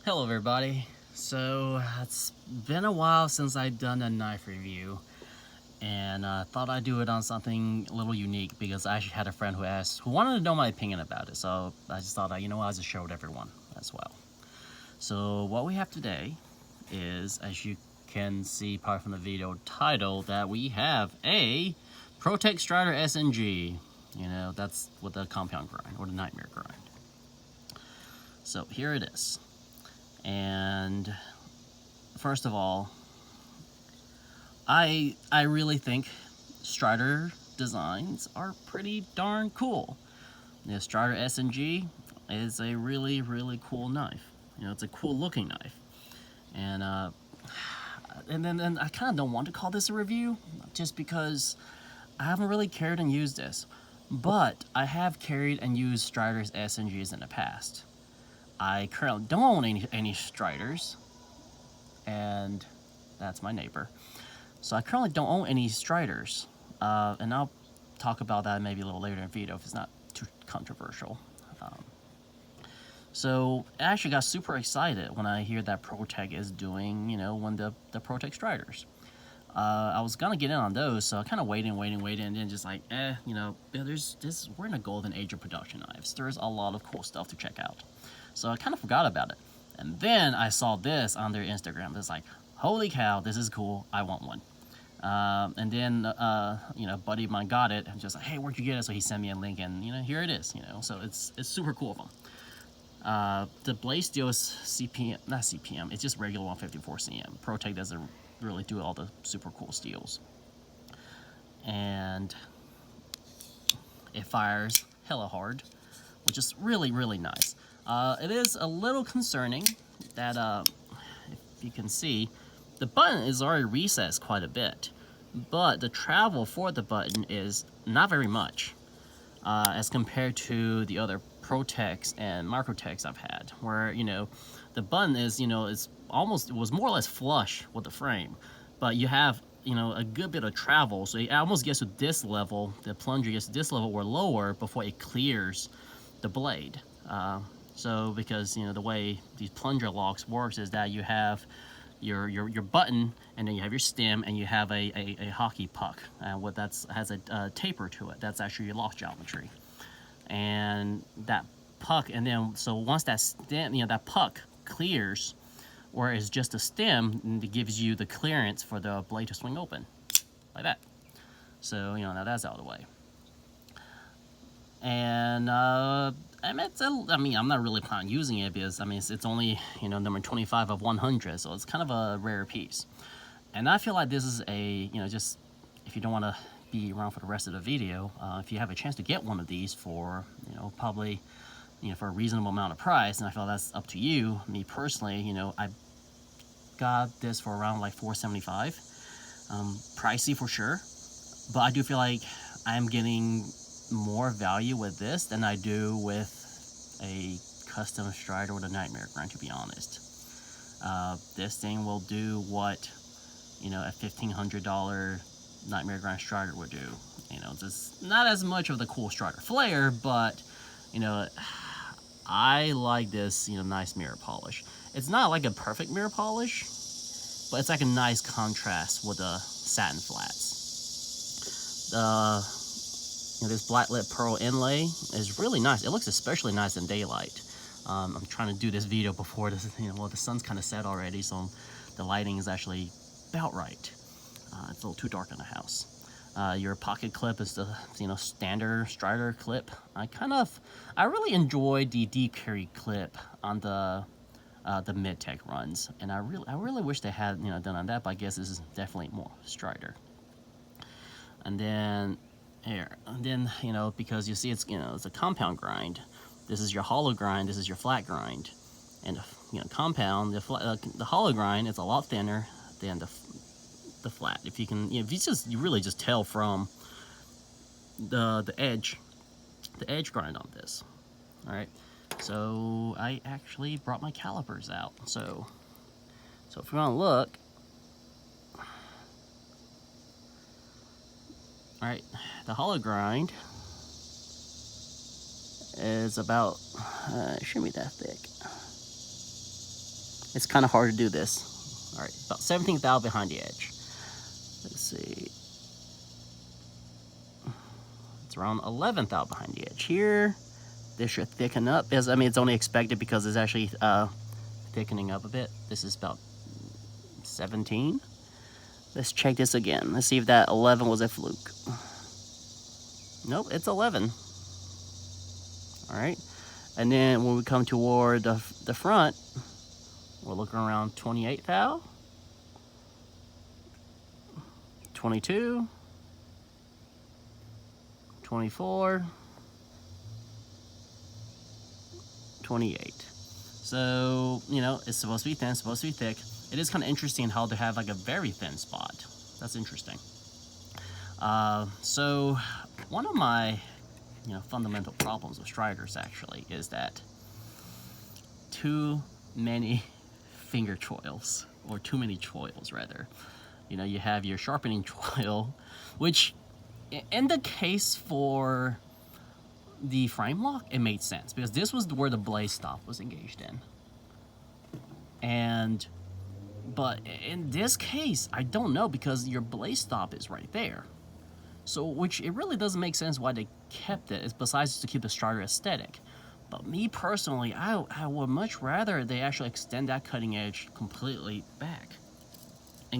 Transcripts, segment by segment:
Hello everybody. So it's been a while since I've done a knife review, and thought I'd do it on something a little unique because I actually had a friend who wanted to know my opinion about it. So I just thought, I'll just share with everyone as well. So what we have today is, as you can see probably from the video title, that we have a Protech Strider SnG. That's with the compound grind or the nightmare grind. So here it is. And first of all, I really think Strider designs are pretty darn cool. The Strider SnG is a really cool knife. It's a cool looking knife, and then I kind of don't want to call this a review, just because I haven't really carried and used this, but I have carried and used Strider's SnGs in the past. I currently don't own any Striders, and that's my neighbor. So I currently don't own any Striders, and I'll talk about that maybe a little later in the video if it's not too controversial. So I actually got super excited when I hear that Protech is doing, one of the Protech Striders. I was gonna get in on those, so I kind of waited, and then just like, we're in a golden age of production knives. There's a lot of cool stuff to check out. So I kind of forgot about it. And then I saw this on their Instagram. It's like, holy cow, this is cool. I want one. And then, a buddy of mine got it and just like, hey, where'd you get it? So he sent me a link, and here it is. So it's super cool of them. The blade steel is CPM, not CPM. It's just regular 154 cm. Protech doesn't really do all the super cool steels, and it fires hella hard, which is really nice. It is a little concerning that, if you can see, the button is already recessed quite a bit, but the travel for the button is not very much, as compared to the other Protechs and Microtechs I've had, where the button is it was more or less flush with the frame, but you have a good bit of travel, so it almost gets to this level. The plunger gets to this level or lower before it clears the blade. So because the way these plunger locks works is that you have your button, and then you have your stem, and you have a hockey puck, what has a taper to it. That's actually your lock geometry, and that puck, and then so once that stem, that puck clears, or is just a stem, it gives you the clearance for the blade to swing open like that. So now that's out of the way. And I'm not really planning on using it because it's only number 25 of 100, so it's kind of a rare piece. And I feel like this is a just, if you don't want to be around for the rest of the video, if you have a chance to get one of these for probably for a reasonable amount of price, and I feel that's up to you. Me personally, I got this for around like $475. Pricey for sure, but I do feel like I am getting more value with this than I do with a custom Strider with a nightmare grind, to be honest. This thing will do what a $1,500 nightmare grind Strider would do. Just not as much of the cool Strider flair, but I like this nice mirror polish. It's not like a perfect mirror polish, but it's like a nice contrast with the satin flats. This black lit pearl inlay is really nice. It looks especially nice in daylight. I'm trying to do this video before this, the sun's kind of set already, so the lighting is actually about right. It's a little too dark in the house. Your pocket clip is the standard Strider clip. I really enjoyed the deep carry clip on the mid-tech runs, and I really wish they had done on that, but I guess this is definitely more Strider. And then here, and then because you see it's it's a compound grind. This is your hollow grind, this is your flat grind, and compound, the hollow grind is a lot thinner than the flat. If you can, if you really just tell from the edge grind on this. All right, so I actually brought my calipers out. So if you want to look, all right, the hollow grind is about, it shouldn't be that thick. It's kind of hard to do this. All right, about 17th thou behind the edge. Let's see. It's around 11th thou behind the edge here. This should thicken up. I mean, it's only expected because it's actually thickening up a bit. This is about 17. Let's check this again. Let's see if that 11 was a fluke. Nope, it's 11. All right. And then when we come toward the front, we're looking around 28 thou, 22, 24, 28. So, you know, it's supposed to be thin, it's supposed to be thick. It is kind of interesting how they have like a very thin spot. That's interesting. So one of my, fundamental problems with striders actually is that too many finger choils, or too many choils rather. You have your sharpening choil, which in the case for the frame lock, it made sense because this was where the blade stop was engaged in. But in this case, I don't know because your blade stop is right there. So, which it really doesn't make sense why they kept it, besides to keep the strider aesthetic. But me personally, I would much rather they actually extend that cutting edge completely back.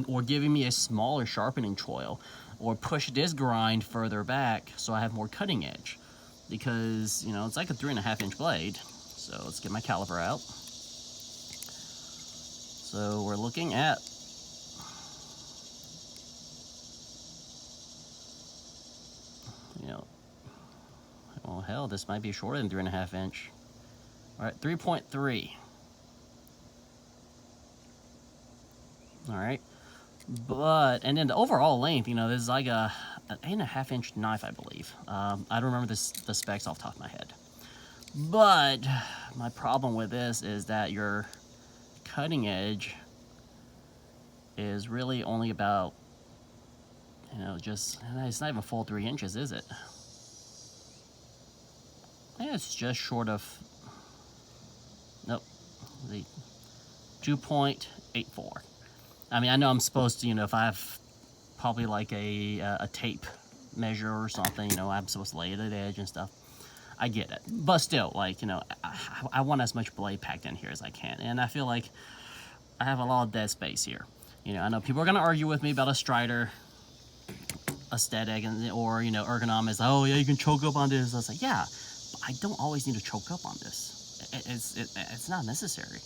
Or giving me a smaller sharpening choil, or push this grind further back so I have more cutting edge. Because, it's like a 3.5-inch blade. So let's get my caliper out. So we're looking at well, hell, this might be shorter than 3.5 inch. All right, 3.3. All right, and then the overall length, this is like an 8.5-inch knife, I believe. I don't remember the specs off the top of my head. But my problem with this is that your cutting edge is really only about, it's not even full 3 inches, is it? Yeah, it's just short of, nope, the 2.84. I mean, I know I'm supposed to, if I have probably like a tape measure or something, I'm supposed to lay it at the edge and stuff. I get it. But still, like, I want as much blade packed in here as I can. And I feel like I have a lot of dead space here. I know people are going to argue with me about a strider aesthetic or, ergonomics. Oh, yeah, you can choke up on this. I was like, yeah, but I don't always need to choke up on this. It's not necessary.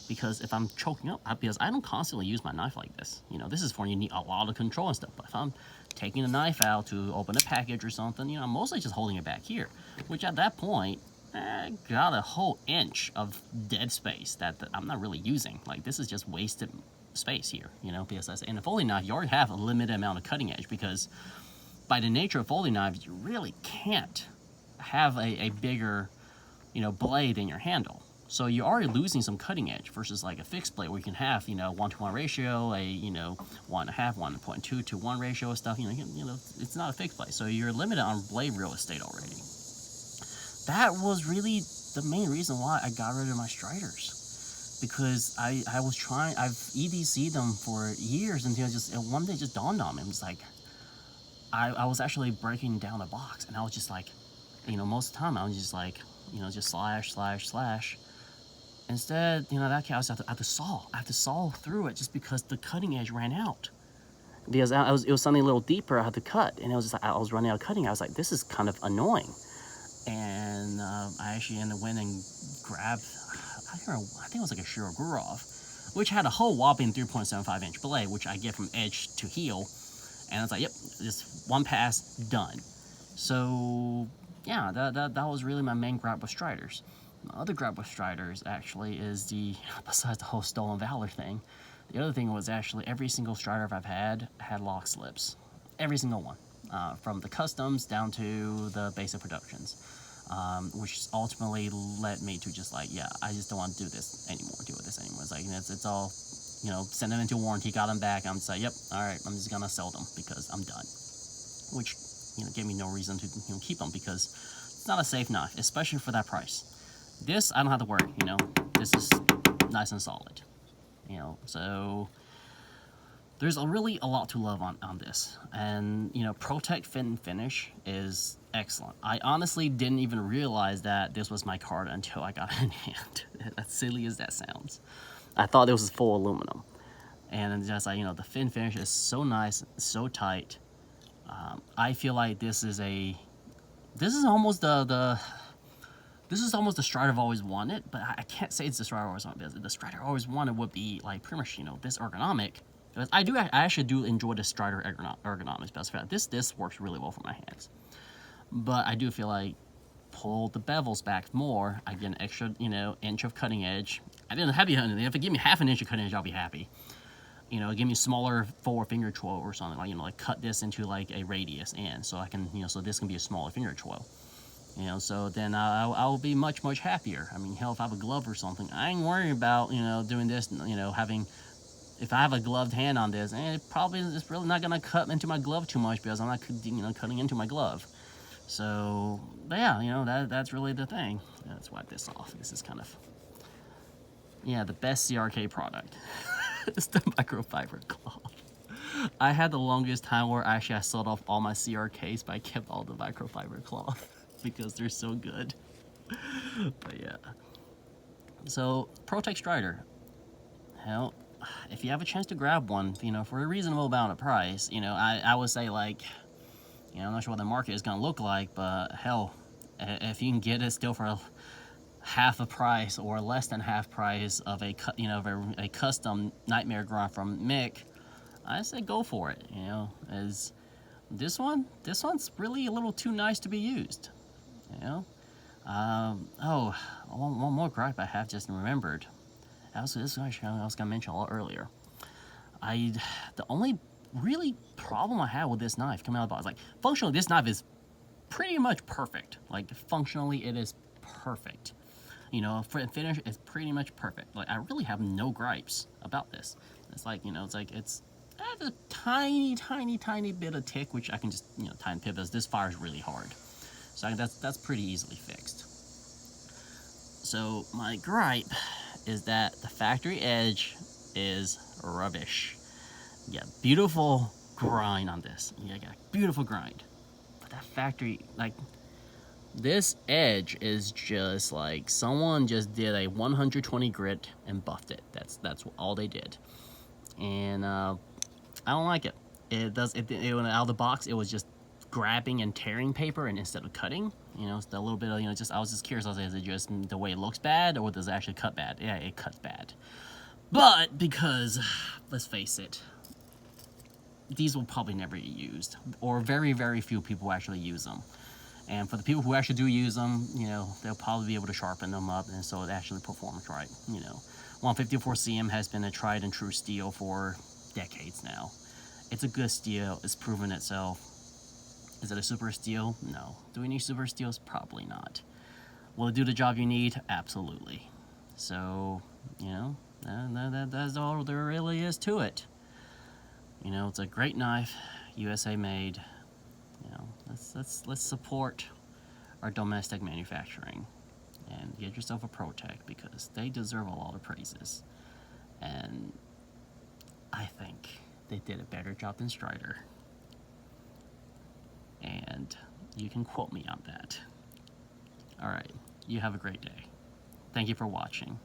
Because if I'm choking up, because I don't constantly use my knife like this. This is for you need a lot of control and stuff. But if I'm taking a knife out to open a package or something, I'm mostly just holding it back here. Which at that point, I got a whole inch of dead space that I'm not really using. Like, this is just wasted space here, because in a folding knife, you already have a limited amount of cutting edge because by the nature of folding knives, you really can't have a bigger, blade in your handle. So you're already losing some cutting edge versus like a fixed blade where you can have, 1-to-1 ratio, a, 1.5, 1.2 to 1 ratio and stuff. It's not a fixed blade. So you're limited on blade real estate already. That was really the main reason why I got rid of my striders. Because I've EDC'd them for years until one day it just dawned on me. It was like, I was actually breaking down a box and I was just like, most of the time I was just like, just slash. Instead, that case I have to saw. I have to saw through it just because the cutting edge ran out. Because it was something a little deeper I had to cut, and it was just like I was running out of cutting. I was like, this is kind of annoying. And I actually went and grabbed, I think it was like a Shiro Gurov, which had a whole whopping 3.75-inch blade, which I get from edge to heel. And I was like, yep, just one pass, done. So yeah, that was really my main gripe with striders. My other gripe with striders actually is besides the whole stolen valor thing, the other thing was actually every single strider I've had lock slips. Every single one. From the customs down to the basic productions. Which ultimately led me to just like, yeah, I just don't want to deal with this anymore. It's like, it's all, send them into warranty, got them back. I'm just like, yep, all right, I'm just going to sell them because I'm done. Which, gave me no reason to keep them because it's not a safe knife, especially for that price. This, I don't have to worry, this is nice and solid. You know, so there's really a lot to love on this. And, you know, Protech fit and finish is excellent. I honestly didn't even realize that this was my card until I got it in hand. As silly as that sounds. I thought it was full aluminum. And just like, you know, the fit and finish is so nice, so tight. I feel like this is almost this is almost the Strider I've always wanted, but I can't say it's the Strider I always wanted, because the Strider I always wanted would be like pretty much, you know, this ergonomic. Because I actually do enjoy the Strider ergonomics, but this works really well for my hands. But I do feel like pull the bevels back more, I get an extra, you know, inch of cutting edge. I didn't have anything. If it give me half an inch of cutting edge, I'll be happy. You know, give me a smaller 4-finger twirl or something, like, you know, like cut this into like a radius, and so I can, you know, so this can be a smaller finger twirl. You know, so then I'll be much happier. I mean, hell, if I have a glove or something, I ain't worried about, you know, doing this, you know, if I have a gloved hand on this, and it's really not gonna cut into my glove too much, because I'm not, you know, cutting into my glove. So, but yeah, you know, that's really the thing. Let's wipe this off. This is kind of, yeah, the best CRK product. It's the microfiber cloth. I had the longest time where actually I sold off all my CRKs, but I kept all the microfiber cloth because they're so good. But yeah. So, Protech Strider. Hell, if you have a chance to grab one, you know, for a reasonable amount of price, you know, I would say, like, you know, I'm not sure what the market is gonna look like, but hell, if you can get it still for half the price or less than half price of a custom Nightmare grind from Mick, I say go for it. You know, as this one's really a little too nice to be used. You know, oh, one more gripe I have just remembered. This is actually I was gonna mention a lot earlier. The only really problem I had with this knife coming out of the box, like, functionally this knife is pretty much perfect. Like, functionally it is perfect. You know, for finish, it's pretty much perfect. Like, I really have no gripes about this. It's like, you know, it's a tiny bit of tick, which I can just, you know, time pivot, as this fires really hard. So that's pretty easily fixed. So my gripe is that the factory edge is rubbish. Yeah, beautiful grind on this. Yeah, got beautiful grind. But that factory, like, this edge is just like someone just did a 120 grit and buffed it. That's all they did, and I don't like it. It out of the box, it was just grabbing and tearing paper, and instead of cutting, you know, it's a little bit of, you know, just I was just curious. I was like, is it just the way it looks bad, or does it actually cut bad? Yeah, it cuts bad, but because, let's face it, these will probably never get used, or very few people actually use them. And for the people who actually do use them, you know, they'll probably be able to sharpen them up, and so it actually performs right. You know, 154 CM has been a tried and true steel for decades now. It's a good steel. It's proven itself. Is it a super steel? No. Do we need super steels? Probably not. Will it do the job you need? Absolutely. So, you know, that's all there really is to it. You know, it's a great knife, USA made. You know, let's support our domestic manufacturing and get yourself a Protech, because they deserve a lot of praises. And I think they did a better job than Strider. And you can quote me on that. Alright, you have a great day. Thank you for watching.